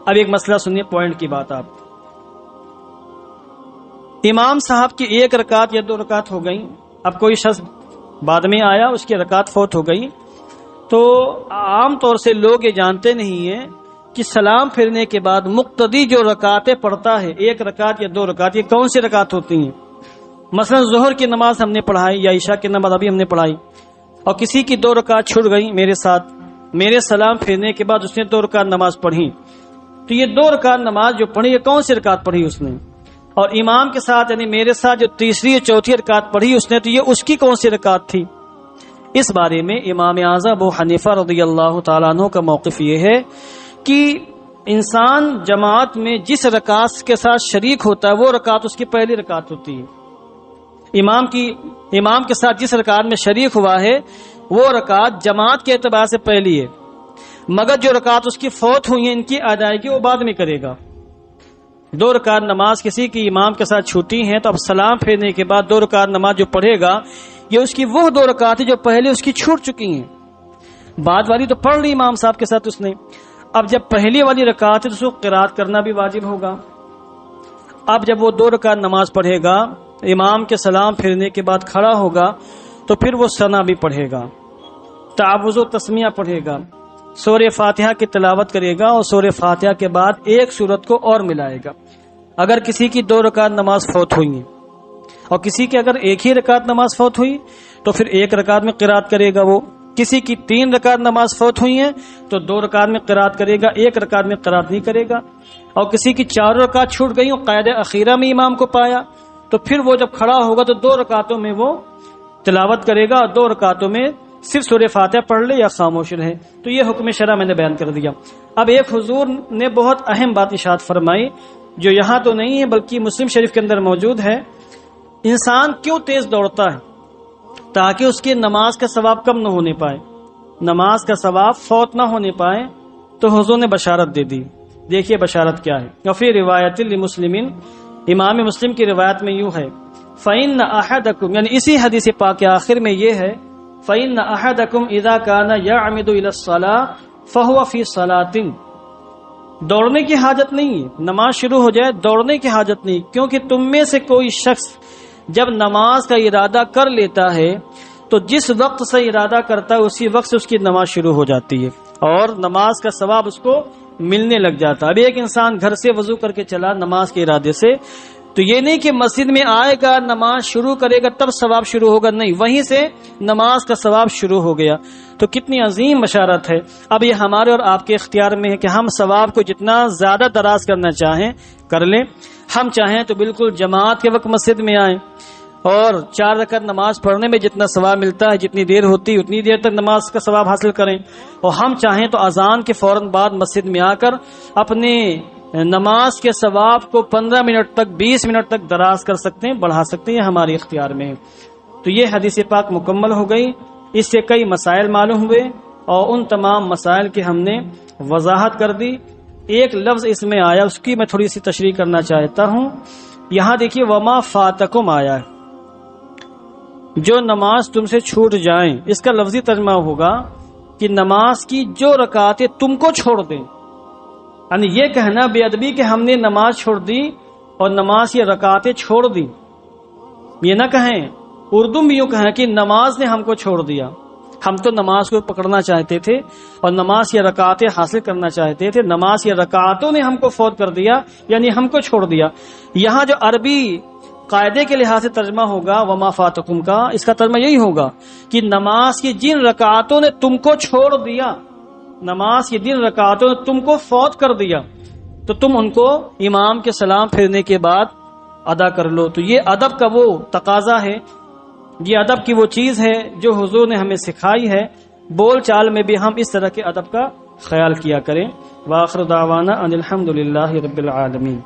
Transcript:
اب ایک مسئلہ سنیے، پوائنٹ کی بات آپ، امام صاحب کی 1 رکعت یا 2 رکعت ہو گئی، اب کوئی شخص بعد میں آیا، اس کی رکعت فوت ہو گئی، تو عام طور سے لوگ یہ جانتے نہیں ہیں کہ سلام پھرنے کے بعد مقتدی جو رکعتیں پڑھتا ہے، 1 رکعت یا 2 رکعت، یہ کون سی رکعت ہوتی ہیں؟ مثلا ظہر کی نماز ہم نے پڑھائی یا عشاء کی نماز ابھی ہم نے پڑھائی، اور کسی کی 2 رکعت چھوٹ گئی میرے ساتھ، میرے سلام پھرنے کے بعد اس نے 2 رکعت نماز پڑھی، تو یہ 2 رکعت نماز جو پڑھی، یہ کون سی رکعت پڑھی اس نے؟ اور امام کے ساتھ یعنی میرے ساتھ جو تیسری اور چوتھی رکعت پڑھی اس نے، تو یہ اس کی کون سی رکعت تھی؟ اس بارے میں امام اعظم ابو حنیفہ رضی اللہ تعالیٰ عنہ کا موقف یہ ہے کہ انسان جماعت میں جس رکعت کے ساتھ شریک ہوتا ہے وہ رکعت اس کی پہلی رکعت ہوتی ہے، امام کے ساتھ جس رکعت میں شریک ہوا ہے وہ رکعت جماعت کے اعتبار سے پہلی ہے، مگر جو رکعت اس کی فوت ہوئی ہیں ان کی ادائیگی وہ بعد میں کرے گا۔ 2 رکعت نماز کسی کی امام کے ساتھ چھوٹی ہیں تو اب سلام پھیرنے کے بعد 2 رکعت نماز جو پڑھے گا یہ اس کی وہ 2 رکعتیں جو پہلے اس کی چھوٹ چکی ہیں، بعد والی تو پڑھ لی امام صاحب کے ساتھ اس نے، اب جب پہلی والی رکعت ہے تو اس کو قرات کرنا بھی واجب ہوگا۔ اب جب وہ 2 رکعت نماز پڑھے گا، امام کے سلام پھیرنے کے بعد کھڑا ہوگا تو پھر وہ ثنا بھی پڑھے گا، تعوذ و تسمیہ پڑھے گا، سورہ فاتحہ کی تلاوت کرے گا، اور سورہ فاتحہ کے بعد ایک سورت کو اور ملائے گا۔ اگر کسی کی 2 رکعت نماز فوت ہوئی ہے اور کسی کی اگر 1 ہی رکعت نماز فوت ہوئی تو پھر 1 رکعت میں قرات کرے گا، وہ کسی کی 3 رکعت نماز فوت ہوئی ہیں تو 2 رکعت میں قرات کرے گا، 1 رکعت میں قرات نہیں کرے گا، اور کسی کی 4 رکعت چھوٹ گئی اور قاعدہ اخیرہ میں امام کو پایا تو پھر وہ جب کھڑا ہوگا تو 2 رکعتوں میں وہ تلاوت کرے گا اور 2 رکعتوں میں صرف سورہ فاتحہ پڑھ لے یا خاموش رہے۔ تو یہ حکم شرع میں نے بیان کر دیا۔ اب ایک حضور نے بہت اہم بات ارشاد فرمائی جو یہاں تو نہیں ہے بلکہ مسلم شریف کے اندر موجود ہے، انسان کیوں تیز دوڑتا ہے؟ تاکہ اس کی نماز کا ثواب کم نہ ہونے پائے، نماز کا ثواب فوت نہ ہونے پائے، تو حضور نے بشارت دے دی۔ دیکھیے بشارت کیا ہے، وفی روایت لمسلم، امام مسلم کی روایت میں یوں ہے، فإن أحدكم، یعنی اسی حدیث پاک کے آخر میں یہ ہے، فإن أحدكم إذا كان يعمد إلى الصلاة فهو في صلاة، دوڑنے کی حاجت نہیں ہے، نماز شروع ہو جائے دوڑنے کی حاجت نہیں، کیونکہ تم میں سے کوئی شخص جب نماز کا ارادہ کر لیتا ہے تو جس وقت سے ارادہ کرتا ہے اسی وقت سے اس کی نماز شروع ہو جاتی ہے اور نماز کا ثواب اس کو ملنے لگ جاتا ہے۔ اب ایک انسان گھر سے وضو کر کے چلا نماز کے ارادے سے، تو یہ نہیں کہ مسجد میں آئے گا نماز شروع کرے گا تب ثواب شروع ہوگا، نہیں، وہیں سے نماز کا ثواب شروع ہو گیا۔ تو کتنی عظیم بشارت ہے۔ اب یہ ہمارے اور آپ کے اختیار میں ہے کہ ہم ثواب کو جتنا زیادہ دراز کرنا چاہیں کر لیں، ہم چاہیں تو بالکل جماعت کے وقت مسجد میں آئیں اور 4 رکعت نماز پڑھنے میں جتنا ثواب ملتا ہے، جتنی دیر ہوتی ہے اتنی دیر تک نماز کا ثواب حاصل کریں، اور ہم چاہیں تو اذان کے فوراً بعد مسجد میں آ کر اپنے نماز کے ثواب کو 15 منٹ تک 20 منٹ تک دراز کر سکتے ہیں، بڑھا سکتے ہیں، یہ ہمارے اختیار میں ہے۔ تو یہ حدیث پاک مکمل ہو گئی، اس سے کئی مسائل معلوم ہوئے اور ان تمام مسائل کی ہم نے وضاحت کر دی۔ ایک لفظ اس میں آیا، اس کی میں تھوڑی سی تشریح کرنا چاہتا ہوں۔ یہاں دیکھیے وما فاتکم آیا ہے، جو نماز تم سے چھوٹ جائیں، اس کا لفظی ترجمہ ہوگا کہ نماز کی جو رکعتیں تم کو چھوڑ دیں، یعنی یہ کہنا بے ادبی کہ ہم نے نماز چھوڑ دی اور نماز کی رکعتیں چھوڑ دی، یہ نہ کہیں، اردو میں یوں کہیں کہ نماز نے ہم کو چھوڑ دیا، ہم تو نماز کو پکڑنا چاہتے تھے اور نماز کی رکعتیں حاصل کرنا چاہتے تھے، نماز کی رکعتوں نے ہم کو فوت کر دیا، یعنی ہم کو چھوڑ دیا۔ یہاں جو عربی قاعدے کے لحاظ سے ترجمہ ہوگا وما فاتکم کا، اس کا ترجمہ یہی ہوگا کہ نماز کی جن رکعتوں نے تم کو چھوڑ دیا، نماز کی جن رکعتوں نے تم کو فوت کر دیا، تو تم ان کو امام کے سلام پھیرنے کے بعد ادا کر لو۔ تو یہ ادب کا وہ تقاضا ہے، یہ ادب کی وہ چیز ہے جو حضور نے ہمیں سکھائی ہے، بول چال میں بھی ہم اس طرح کے ادب کا خیال کیا کریں۔ وآخر دعوانا ان الحمد للہ رب العالمین۔